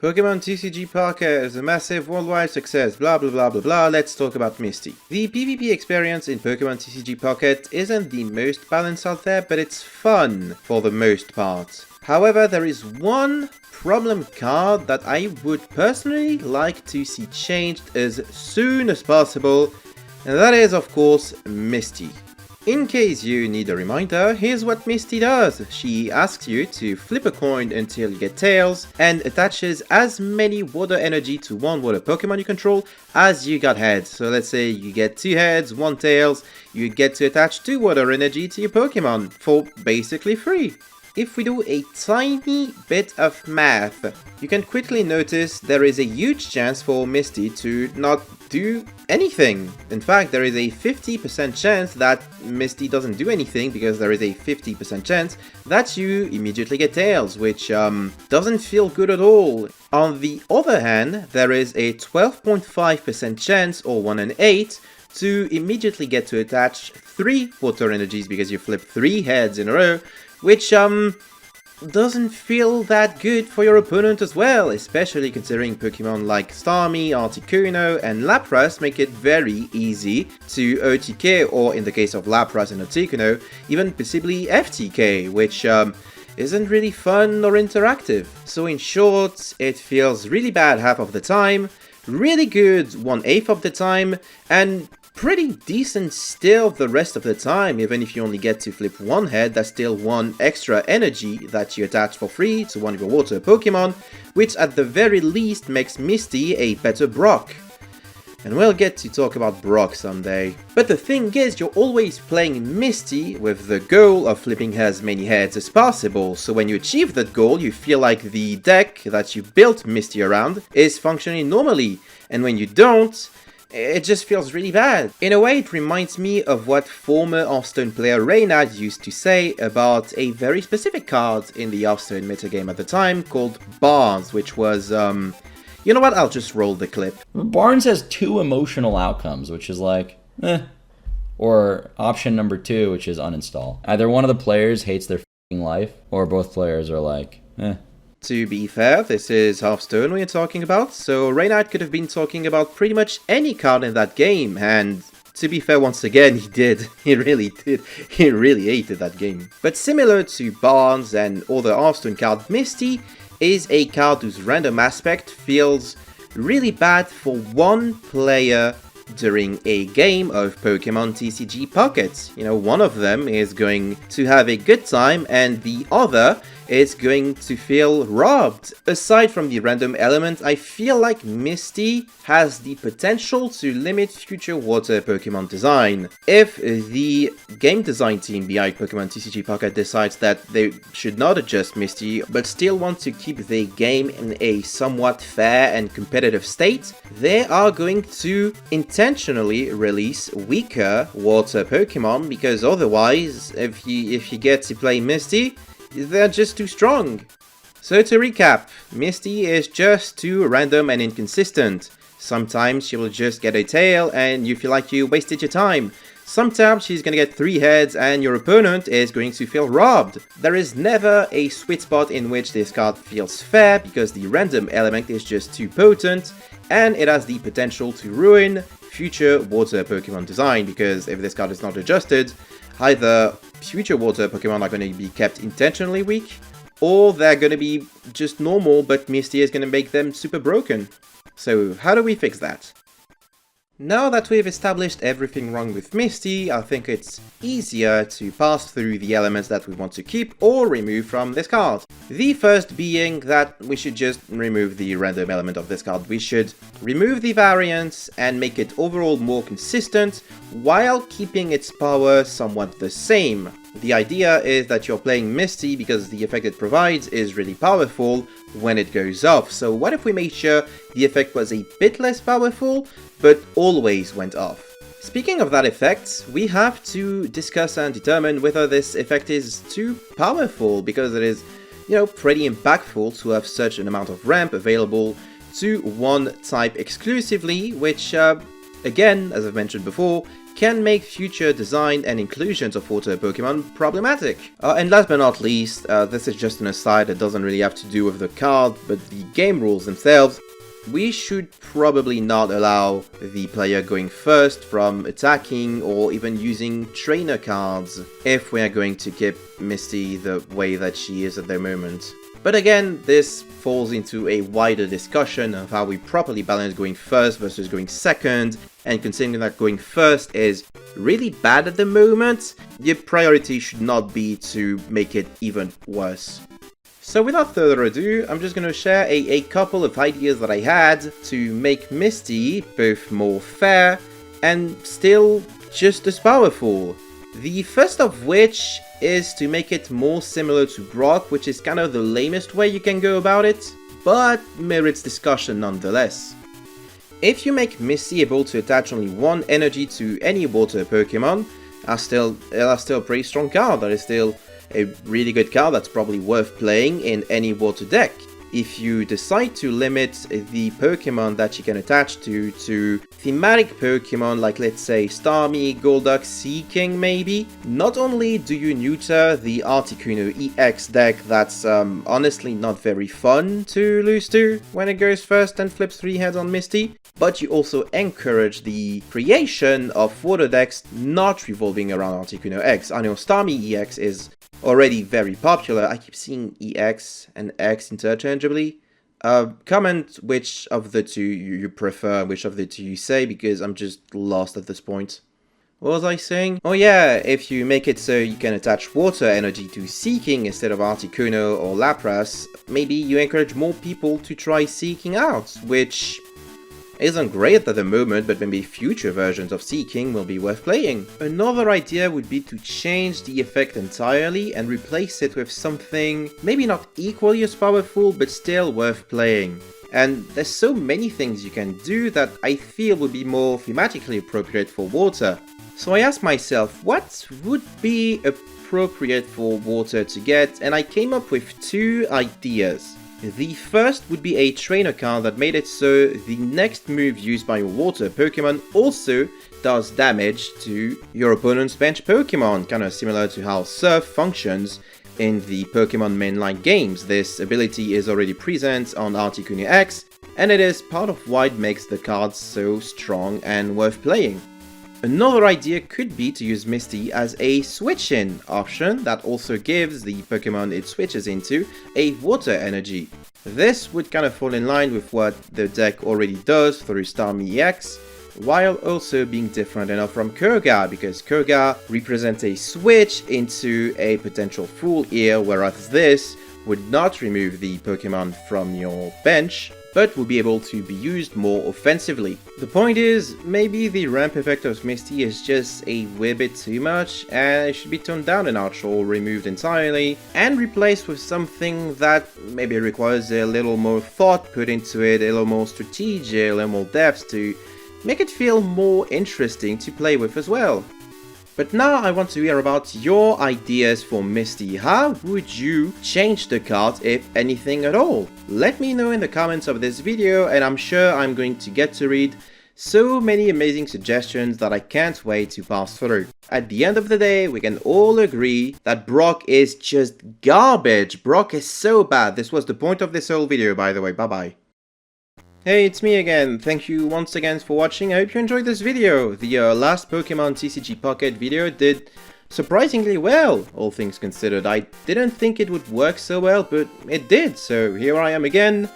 Pokemon TCG Pocket is a massive worldwide success, blah blah blah blah blah, let's talk about Misty. The PvP experience in Pokemon TCG Pocket isn't the most balanced out there, but it's fun for the most part. However, there is one problem card that I would personally like to see changed as soon as possible, and that is of course Misty. In case you need a reminder, here's what Misty does. She asks you to flip a coin until you get tails, and attaches as many water energy to one water Pokemon you control as you got heads. So let's say you get 2 heads, 1 tails, you get to attach 2 water energy to your Pokemon for basically free. If we do a tiny bit of math, you can quickly notice there is a huge chance for Misty to not do anything. In fact, there is a 50% chance that Misty doesn't do anything because there is a 50% chance that you immediately get tails, which doesn't feel good at all. On the other hand, there is a 12.5% chance, or 1 in 8, to immediately get to attach 3 water energies because you flip 3 heads in a row, which doesn't feel that good for your opponent as well, especially considering Pokemon like Starmie, Articuno, and Lapras make it very easy to OTK, or in the case of Lapras and Articuno, even possibly FTK, which isn't really fun or interactive. So in short, it feels really bad half of the time, really good 1/8 of the time, and pretty decent still the rest of the time. Even if you only get to flip 1 head, that's still 1 extra energy that you attach for free to one of your water Pokemon, which at the very least makes Misty a better Brock. And we'll get to talk about Brock someday. But the thing is, you're always playing Misty with the goal of flipping as many heads as possible, so when you achieve that goal, you feel like the deck that you built Misty around is functioning normally, and when you don't, it just feels really bad. In a way, it reminds me of what former Hearthstone player Reynard used to say about a very specific card in the Hearthstone metagame at the time called Barnes, which was, you know what, I'll just roll the clip. Barnes has 2 emotional outcomes, which is like, or option number 2, which is uninstall. Either one of the players hates their f***ing life, or both players are like, To be fair, this is Hearthstone we're talking about, so Reynard could have been talking about pretty much any card in that game, and to be fair, once again, he did. He really did. He really hated that game. But similar to Barnes and other Hearthstone cards, Misty is a card whose random aspect feels really bad for one player during a game of Pokemon TCG Pocket. You know, one of them is going to have a good time and the other is going to feel robbed. Aside from the random element, I feel like Misty has the potential to limit future water Pokemon design. If the game design team behind Pokemon TCG Pocket decides that they should not adjust Misty, but still want to keep the game in a somewhat fair and competitive state, they are going to intentionally release weaker water Pokemon, because otherwise, if you get to play Misty, they're just too strong. So to recap, Misty is just too random and inconsistent. Sometimes she will just get a tail and you feel like you wasted your time. Sometimes she's gonna get 3 heads and your opponent is going to feel robbed. There is never a sweet spot in which this card feels fair because the random element is just too potent and it has the potential to ruin future water Pokemon design, because if this card is not adjusted, either future water Pokemon are going to be kept intentionally weak, or they're going to be just normal, but Misty is going to make them super broken. So how do we fix that? Now that we've established everything wrong with Misty, I think it's easier to pass through the elements that we want to keep or remove from this card. The first being that we should just remove the random element of this card. We should remove the variance and make it overall more consistent while keeping its power somewhat the same. The idea is that you're playing Misty because the effect it provides is really powerful when it goes off. So what if we made sure the effect was a bit less powerful, but always went off? Speaking of that effect, we have to discuss and determine whether this effect is too powerful, because it is, you know, pretty impactful to have such an amount of ramp available to one type exclusively, which, again, as I've mentioned before, can make future design and inclusions of water Pokemon problematic. And last but not least, this is just an aside that doesn't really have to do with the card, but the game rules themselves. We should probably not allow the player going first from attacking or even using trainer cards if we are going to keep Misty the way that she is at the moment. But again, this falls into a wider discussion of how we properly balance going first versus going second, and considering that going first is really bad at the moment, your priority should not be to make it even worse. So without further ado, I'm just going to share a couple of ideas that I had to make Misty both more fair and still just as powerful. The first of which is to make it more similar to Brock, which is kind of the lamest way you can go about it, but merits discussion nonetheless. If you make Misty able to attach only one energy to any water Pokemon, that's still a pretty strong card. That is still a really good card that's probably worth playing in any water deck. If you decide to limit the Pokemon that you can attach to thematic Pokemon like, let's say, Starmie, Golduck, Seaking maybe, not only do you neuter the Articuno EX deck that's honestly not very fun to lose to when it goes first and flips 3 heads on Misty, but you also encourage the creation of water decks not revolving around Articuno X. I know Starmie EX is already very popular. I keep seeing EX and X interchangeably. Comment which of the two you prefer, which of the two you say, because I'm just lost at this point. What was I saying? Oh yeah, if you make it so you can attach water energy to Seaking instead of Articuno or Lapras, maybe you encourage more people to try Seaking out, which isn't great at the moment, but maybe future versions of Seaking will be worth playing. Another idea would be to change the effect entirely and replace it with something maybe not equally as powerful, but still worth playing. And there's so many things you can do that I feel would be more thematically appropriate for water. So I asked myself, what would be appropriate for water to get, and I came up with 2 ideas. The first would be a trainer card that made it so the next move used by your water Pokemon also does damage to your opponent's bench Pokemon, kind of similar to how Surf functions in the Pokemon mainline games. This ability is already present on Articuno X, and it is part of why it makes the card so strong and worth playing. Another idea could be to use Misty as a switch-in option that also gives the Pokemon it switches into a water energy. This would kind of fall in line with what the deck already does through Starmie EX, while also being different enough from Kurga, because Kurga represents a switch into a potential full ear, whereas this would not remove the Pokemon from your bench, but will be able to be used more offensively. The point is, maybe the ramp effect of Misty is just a wee bit too much, and it should be toned down a notch or removed entirely, and replaced with something that maybe requires a little more thought put into it, a little more strategy, a little more depth to make it feel more interesting to play with as well. But now I want to hear about your ideas for Misty. How would you change the card, if anything at all? Let me know in the comments of this video, and I'm sure I'm going to get to read so many amazing suggestions that I can't wait to pass through. At the end of the day, we can all agree that Brock is just garbage. Brock is so bad. This was the point of this whole video, by the way. Bye bye. Hey, it's me again. Thank you once again for watching. I hope you enjoyed this video. The last Pokemon TCG Pocket video did surprisingly well, all things considered. I didn't think it would work so well, but it did. So here I am again,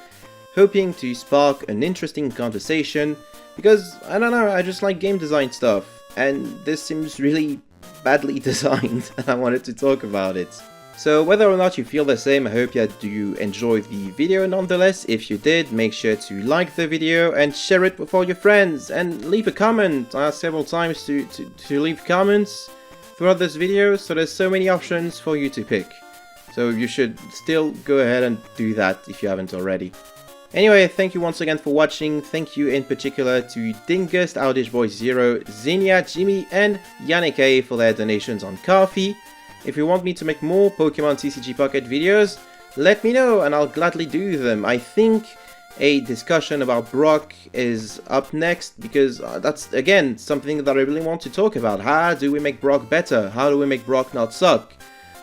hoping to spark an interesting conversation, because, I don't know, I just like game design stuff, and this seems really badly designed, and I wanted to talk about it. So whether or not you feel the same, I hope that you enjoyed the video nonetheless. If you did, make sure to like the video and share it with all your friends, and leave a comment. I asked several times to leave comments throughout this video, so there's so many options for you to pick. So you should still go ahead and do that if you haven't already. Anyway, thank you once again for watching. Thank you in particular to Dingus, Oudish Boy Zero, Zinnia, Jimmy, and Yannick A for their donations on Ko-fi. If you want me to make more Pokemon TCG Pocket videos, let me know and I'll gladly do them. I think a discussion about Brock is up next, because that's, again, something that I really want to talk about. How do we make Brock better? How do we make Brock not suck?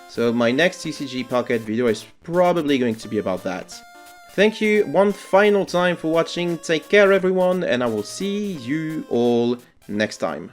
So my next TCG Pocket video is probably going to be about that. Thank you one final time for watching, take care everyone, and I will see you all next time.